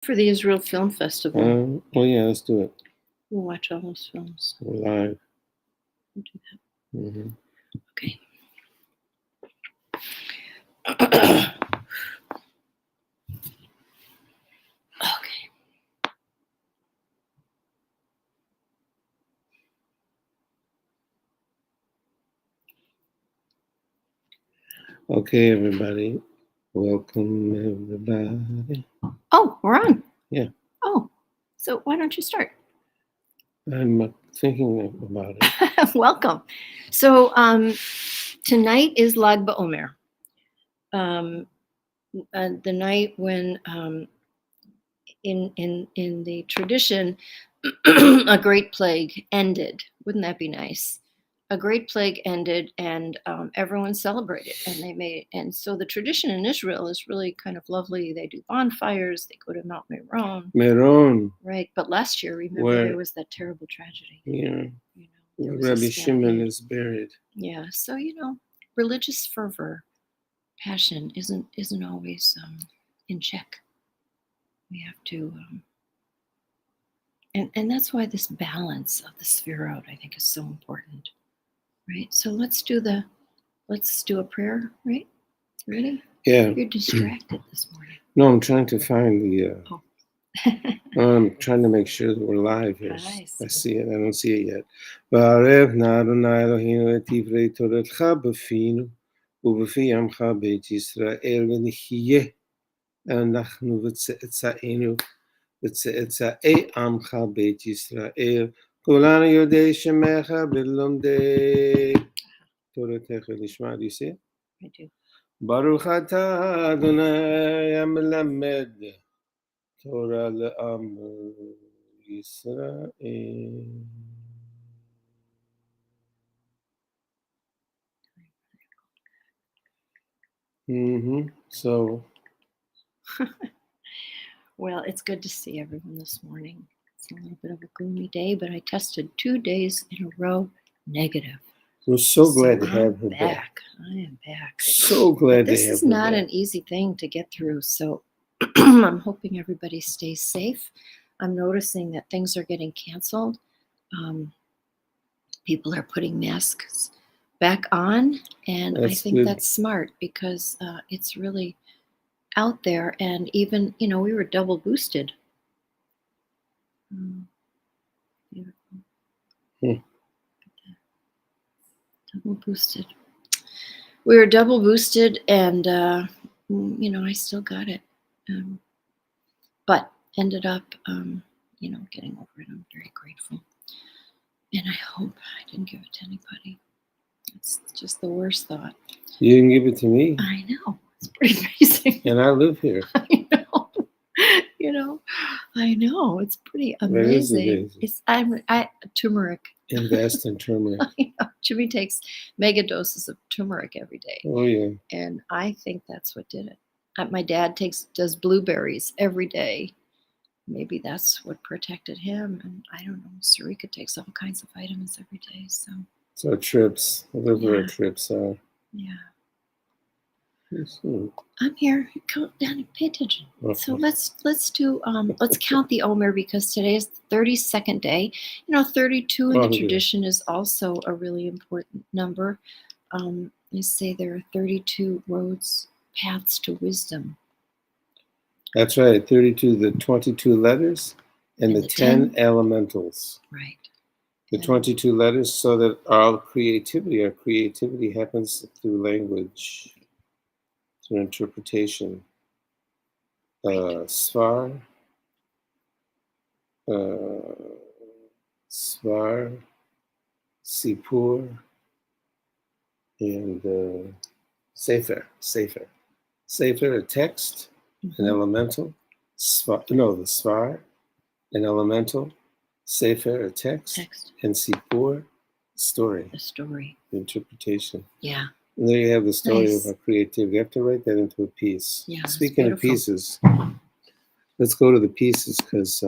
For the Israel Film Festival. Oh yeah, let's do it. We'll watch all those films. We're live. We'll do Mm-hmm. that. Okay. Okay. Okay, everybody. Welcome, everybody. Oh, we're on. Yeah. Oh, so why don't you start? I'm thinking about it. Welcome. So tonight is Lag BaOmer, the night when, in the tradition, a great plague ended. Wouldn't that be nice? A great plague ended, and everyone celebrated, and so the tradition in Israel is really kind of lovely. They do bonfires. They go to Mount Meron. Right? But last year, remember, Where- there was that terrible tragedy. Yeah. There Where was a Rabbi Shimon stampede. is buried. Yeah. So religious fervor, passion isn't always in check. We have to, and that's why this balance of the Sefirot, I think, is so important, right? So let's do a prayer, right? Ready? Yeah. You're distracted this morning. No, I'm trying to find the. Oh. I'm trying to make sure that we're live here. I see it. I don't see it yet. Ba'arev na'adonai Eloheinu et divrei toratcha b'finu u'b'fi amcha beit Yisrael v'nihyeh אנחנו וצאצאינו וצאצאי עמך בית ישראל כולנו יודעי שמך ולומדי תורתך לשמה. Do you see it? I do. ברוך אתה אדוני המלמד תורה לעם ישראל. So. Well, it's good to see everyone this morning. It's a little bit of a gloomy day, but I tested 2 days in a row negative. We're so glad to have her back. I am back. So glad to have her back. This is not an easy thing to get through, so I'm hoping everybody stays safe. I'm noticing that things are getting canceled. People are putting masks back on, and I think good. That's smart because it's really out there, and even we were double boosted. Beautiful. Double boosted. We were double boosted, and I still got it, but ended up getting over it. I'm very grateful, and I hope I didn't give it to anybody. It's just the worst thought. You didn't give it to me. I know. It's pretty amazing. And I live here. I know. I know. It's pretty amazing. It's turmeric. Invest in turmeric. Jimmy takes mega doses of turmeric every day. Oh yeah. And I think that's what did it. My dad does blueberries every day. Maybe that's what protected him. And I don't know. Sarika takes all kinds of vitamins every day. So trips, liver trips are. Yeah. Mm-hmm. I'm here. Count down and pay attention. Okay. So let's do let's count the Omer because today is the 32nd day. 32 in the tradition is also a really important number. They say there are 32 paths to wisdom. That's right. 32, the 22 letters, and the 10 elementals. Right. The 22 letters, so that our creativity happens through language. Through interpretation. Svar, Sipur, and Sefer. Sefer, a text, an elemental. The Svar, an elemental. Sefer, a text. And Sipur, story. A story. Interpretation. Yeah. And there you have the story of our creativity. You have to write that into a piece. Yeah, Speaking of pieces, let's go to the pieces because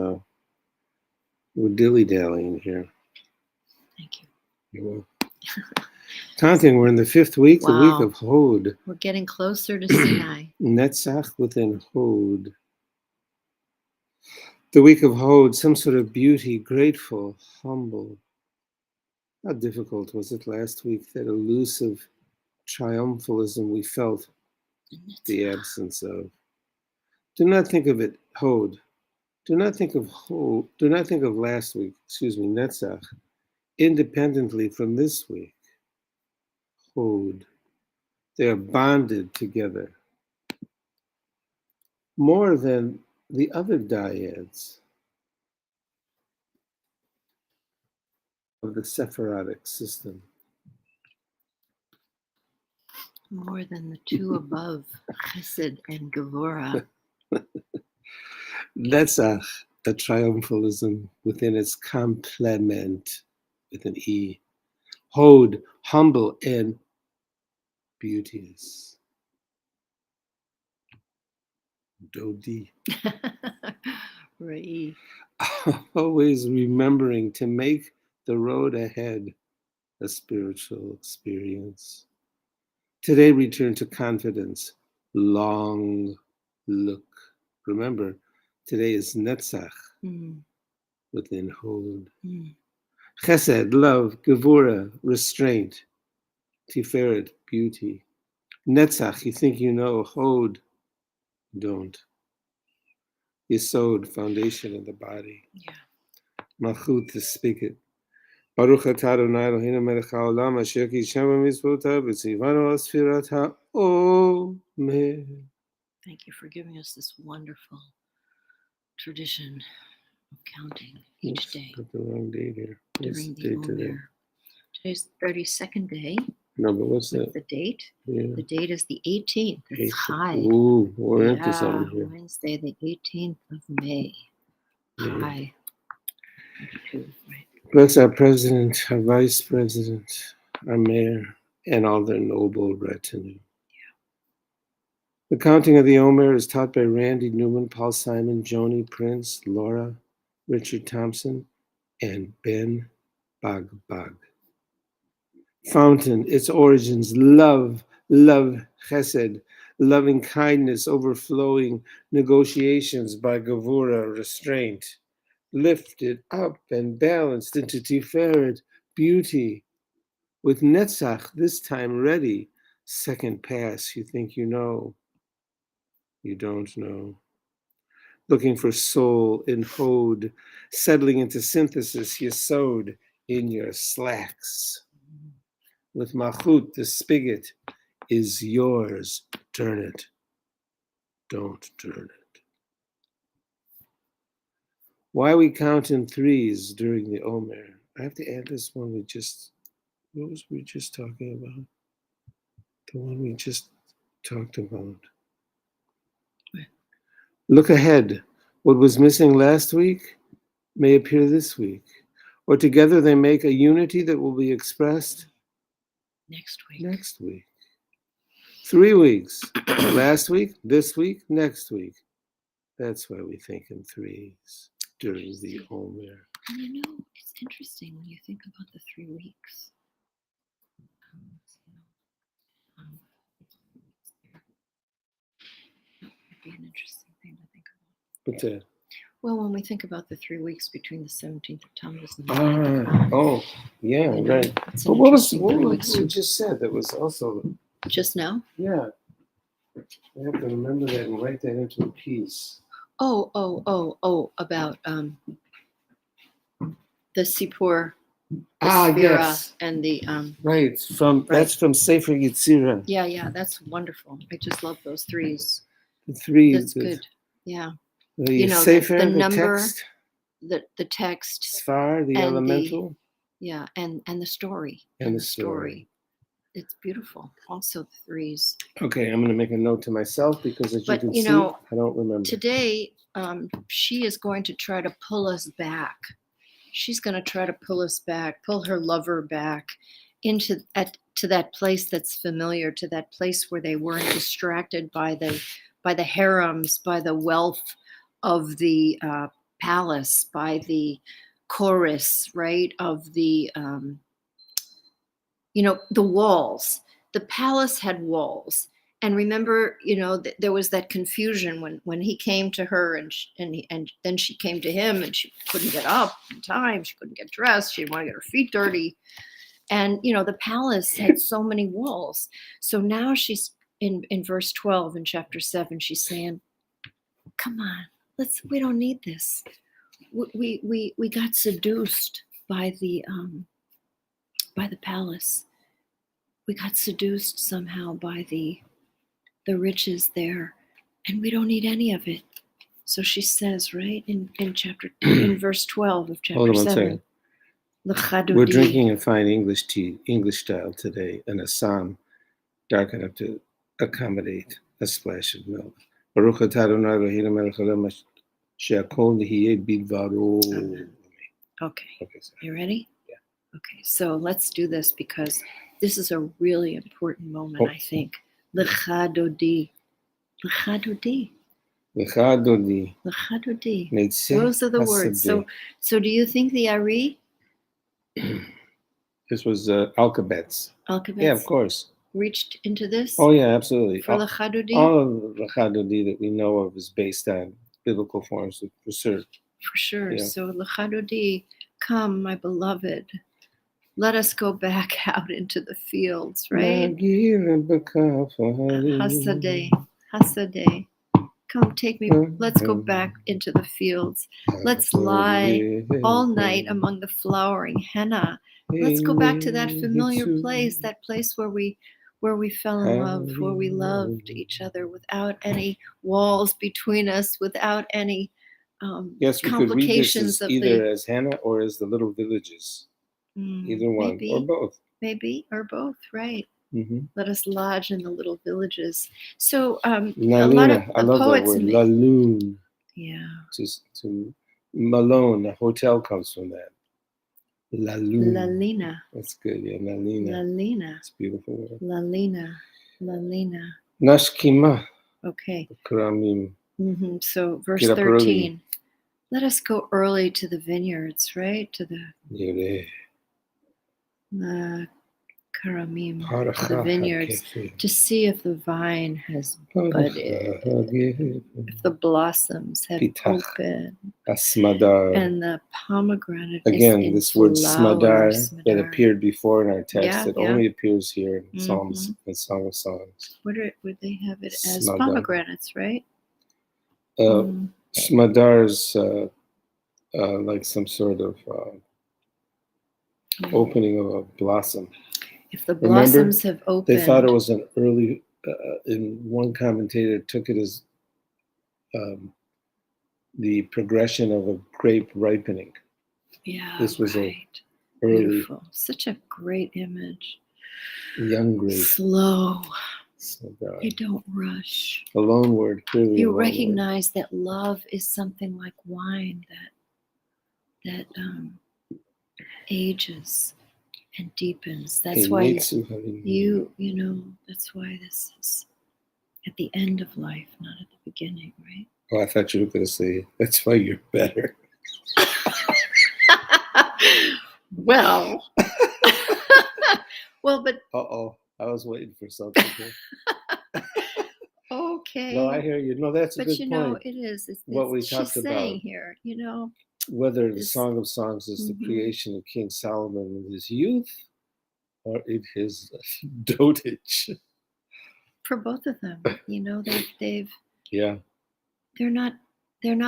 we're dilly-dallying here. Thank you. You're welcome. Counting, we're in the 5th week, the week of Hod. We're getting closer to Sinai. Netzach within Hod. The week of Hod, some sort of beauty, grateful, humble. How difficult was it last week, that elusive triumphalism we felt the absence of? Do not think of it, Hod. Do not think of last week, Netzach, independently from this week. Hod. They are bonded together. More than the other dyads of the Sephardic system. More than the two above, Chesed and Gevurah. Netzach, a triumphalism within its complement, with an E. Hod, humble and beauteous. Dodi. Right. Always remembering to make the road ahead a spiritual experience. Today, return to confidence. Long look. Remember, today is Netzach within Hod. Chesed, love. Gevurah, restraint. Tiferet, beauty. Netzach, you think you know. Hod, don't. Yesod, foundation of the body. Yeah. Malchut, the spigot. Baruch atah Adonai Eloheinu melech haolam asher kishem b'mitzvotav v'tzivanu asfirat ha'omer. Thank you for giving us this wonderful tradition of counting each day. Got the wrong date here. What's During the the date today? Omer. Today's the 32nd day. No, but what's that? The date? Yeah. The date is the 18th. It's high. Ooh, we're into something here. Wednesday, the 18th of May. Yeah. High. Right. Bless our president, our vice president, our mayor, and all their noble retinue. The counting of the Omer is taught by Randy Newman, Paul Simon, Joni Prince, Laura, Richard Thompson, and Ben Bagbag. Fountain, its origins, love, chesed, loving kindness, overflowing negotiations by Gevurah, restraint, lifted up and balanced into Tiferet, beauty, with Netzach this time ready, second pass, you think you know. You don't know. Looking for soul in Hod, settling into synthesis, Yesod in your slacks. With Malchut, the spigot is yours. Turn it. Don't turn it. Why we count in threes during the Omer? I have to add this one what was we just talking about? The one we just talked about. Look ahead. What was missing last week may appear this week. Or together they make a unity that will be expressed next week. 3 weeks. Last week, this week, next week. That's why we think in threes during the Omer. You know, it's interesting when you think about the 3 weeks. That would be an interesting thing to think about. What's that? Well, when we think about the 3 weeks between the 17th of Tammuz and the right. But what was we just said that was also just now? Yeah. I have to remember that and write that into a piece. About the Sipur, yes, and the right that's from Sefer Yetzirah. Yeah, that's wonderful. I just love those threes. The three. That's good. Yeah. The Sefer, the number, text, the text, Sfar, the elemental. And the story. And the story. It's beautiful. Also the threes. Okay, I'm going to make a note to myself because as you can see, I don't remember. Today, she is going to try to pull us back. She's going to try to pull us back, pull her lover back to that place that's familiar, to that place where they weren't distracted by the harems, by the wealth of the palace, by the chorus, right, of the the walls. The palace had walls, And remember, there was that confusion when he came to her and then she came to him and she couldn't get up in time. She couldn't get dressed. She didn't want to get her feet dirty. And, the palace had so many walls. So now she's in verse 12 in chapter 7, she's saying, come on, we don't need this. We got seduced by the palace. We got seduced somehow by the riches there, and we don't need any of it. So she says, right, in verse 12 of chapter Hold on 7. We're drinking a fine English tea, English style today, an Assam, dark enough to accommodate a splash of milk. Baruch atah Adonai Eloheinu melech haolam she'akol nihiyeh bidvaro. Okay. Okay, so. You ready? Yeah. Okay, so let's do this because this is a really important moment, I think. Lecha dodi. Lecha dodi. Lecha dodi. Lecha dodi. Neitzeh Those are the words. So do you think the Ari? This was Alkabetz. Yeah, of course. Reached into this? Oh, yeah, absolutely. For Lecha dodi? All of Lecha dodi that we know of is based on biblical forms of research. For sure. Yeah. So Lecha dodi, come, my beloved. Let us go back out into the fields, right? Hasadeh. Come take me. Let's go back into the fields. Let's lie all night among the flowering henna. Let's go back to that familiar place, that place where we fell in love, where we loved each other without any walls between us, without any yes, we complications could read this either as henna or as the little villages. Either one, maybe, or both. Maybe, or both, right. Mm-hmm. Let us lodge in the little villages. So Laluna, a lot of the I love poets that word, Laloon. Yeah. To Malone, a hotel comes from that. Laloon. Lalina. That's good, yeah, Lalina. Lalina. It's a beautiful word. Lalina. Nashkima. Okay. Karamim. Mm-hmm. So verse 13. Let us go early to the vineyards, right? To the Karamim, the vineyards, to see if the vine has budded, if the blossoms have opened, and the pomegranate again, is in this word smadar that appeared before in our text, only appears here in Psalms and Song of Songs. Would they have it as pomegranates, right? Smadar is like some sort of opening of a blossom. If the blossoms have opened, they thought it was an early. In one commentator took it as the progression of a grape ripening. Yeah, this was right. a early, beautiful. Such a great image. Young grape. Slow. You don't rush. A loan word, clearly. You recognize that love is something like wine that ages and deepens. That's why that's why this is at the end of life, not at the beginning, right? Oh, I thought you were going to say that's why you're better. Well, but I was waiting for something. Okay. No, I hear you. No, that's a good point. But it is. It's what we talked she's about saying here. Whether the Song of Songs is the creation of King Solomon in his youth or in his dotage. For both of them, they've. Yeah. They're not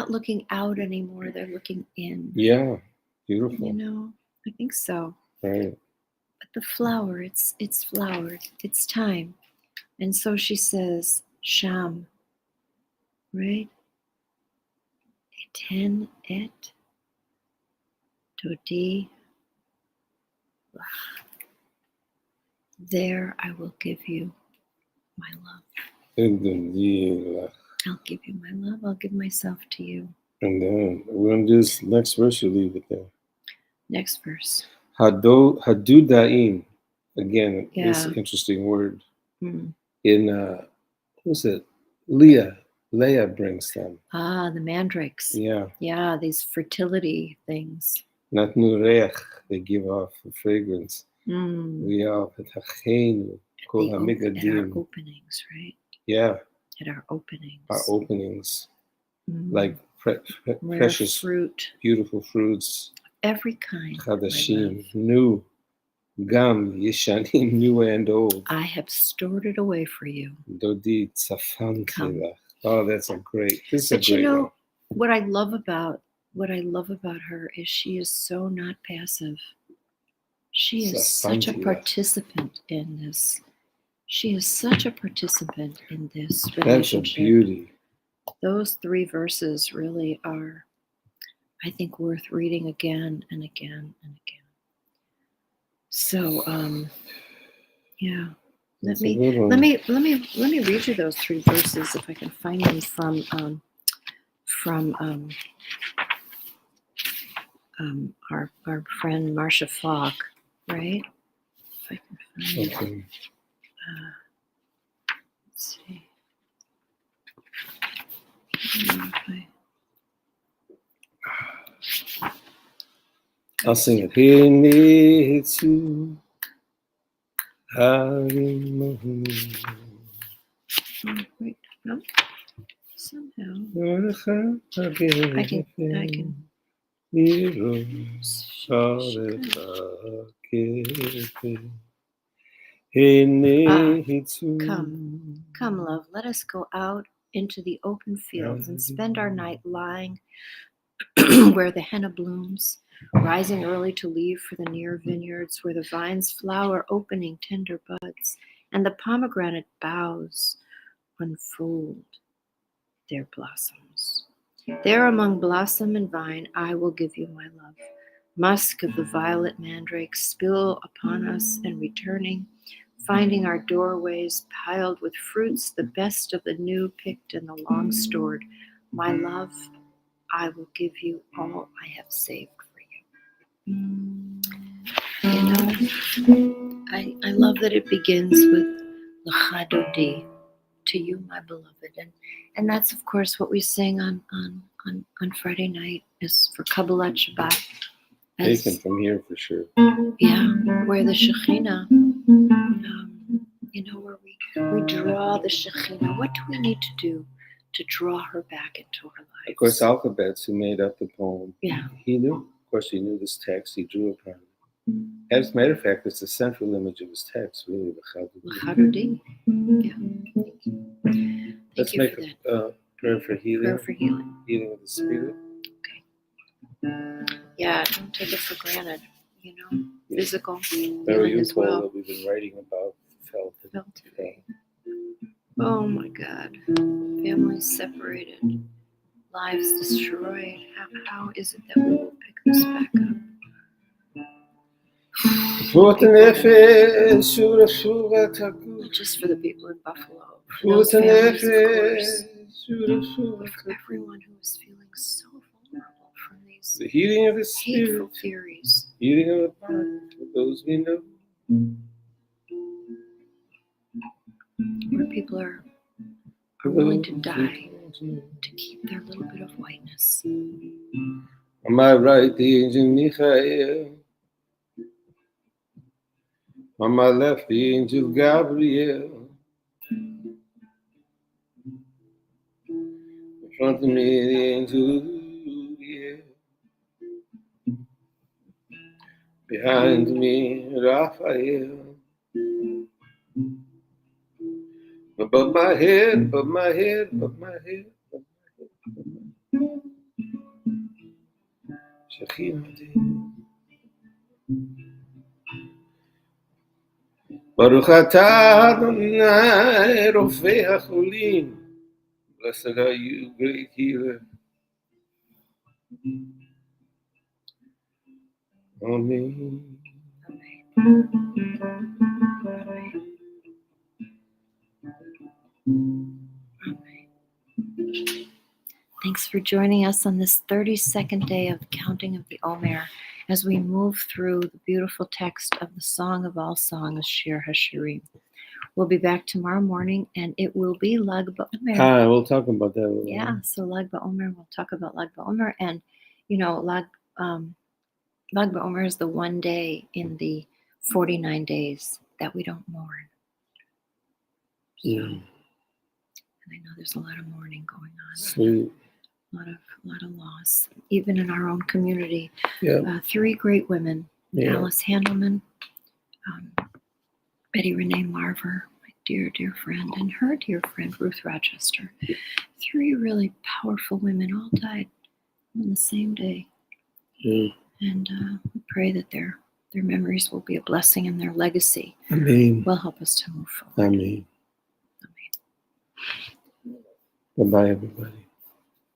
looking out anymore. They're looking in. Yeah, beautiful. I think so. Right. But the flower, it's flowered. It's time, and so she says, "Sham." Right. Eten et dodi lach. There I will give you my love. I'll give you my love. I'll give myself to you. And then we're going to do this next verse or leave it there? Next verse. Hadudaim. Again, this interesting word. In, what was it? Leah brings them. The mandrakes. Yeah. Yeah, these fertility things. Natnu reach, they give off a fragrance. We are petachenu kol hamigadim. Our openings, right? Yeah. At our openings. Our openings. Like Rare precious fruit. Beautiful fruits. Every kind. HaShirim. New. Gam. Yeshanim. New and old. I have stored it away for you. Dodi Tzafanti. Oh, that's a great. This is but a great one. What I love about her is she is so not passive. She is such a participant in this. She is such a participant in this relationship. That's a beauty. Those 3 verses really are, I think, worth reading again and again and again. So, yeah. Let me read you those 3 verses if I can find them from our friend Marcia Falk, right? If I can find it. Let's see. I'll sing it. Hinitsu Harimu. Wait, no. Somehow. I can. Come, love, let us go out into the open fields and spend our night lying where the henna blooms, rising early to leave for the near vineyards where the vines flower, opening tender buds, and the pomegranate boughs unfold their blossoms. There among blossom and vine I will give you my love. Musk of the violet mandrake spill upon us, and returning, finding our doorways piled with fruits, the best of the new picked and the long stored. My love, I will give you all I have saved for you. I love that it begins with L'cha Dodi, to you, my beloved, and that's of course what we sing on Friday night is for Kabbalat Shabbat. Taken from here for sure. Yeah, where the Shekhinah, where we draw the Shekhinah. What do we need to do to draw her back into our lives? Of course, Alphabets, who made up the poem, yeah, he knew. Of course, he knew this text. He drew upon it. As a matter of fact, it's the central image of his text, really. L'cha Dodi. Yeah. Thank you. Let's make a prayer for healing. Prayer for healing. Healing of the spirit. Okay. Yeah, don't take it for granted. Physical Very healing as well. That we've been writing about felt today. Oh my God. Families separated. Lives destroyed. How is it that we will pick this back up? Not just for the people in Buffalo, for those families, of course, but for everyone who is feeling so vulnerable from these the healing of the spirit, hateful theories. Healing of the body for those we know. Where people are willing to die to keep their little bit of whiteness. On my right, the angel Michael. On my left, the angel Gabriel. In front of me, the angel Uriel. Behind me, Raphael. Above my head, above my head, above my head, above my head. Shekhinah. Baruch atah Adonai Rofei HaCholim. Blessed are you, great healer. Amen. Thanks for joining us on this 32nd day of the counting of the Omer as we move through the beautiful text of the Song of All Songs, Shir HaShirim. We'll be back tomorrow morning, and it will be Lag BaOmer. We'll talk about that. Yeah, so Lag BaOmer, we'll talk about Lag BaOmer, and Lag BaOmer is the one day in the 49 days that we don't mourn. So, And I know there's a lot of mourning going on. Sweet. A lot of loss, even in our own community. Yeah. 3 great women: Alice Handelman, Betty Renee Marver, my dear friend, and her dear friend Ruth Rochester. 3 really powerful women all died on the same day. And we pray that their memories will be a blessing and their legacy will help us to move forward. Amen. Bye-bye, everybody.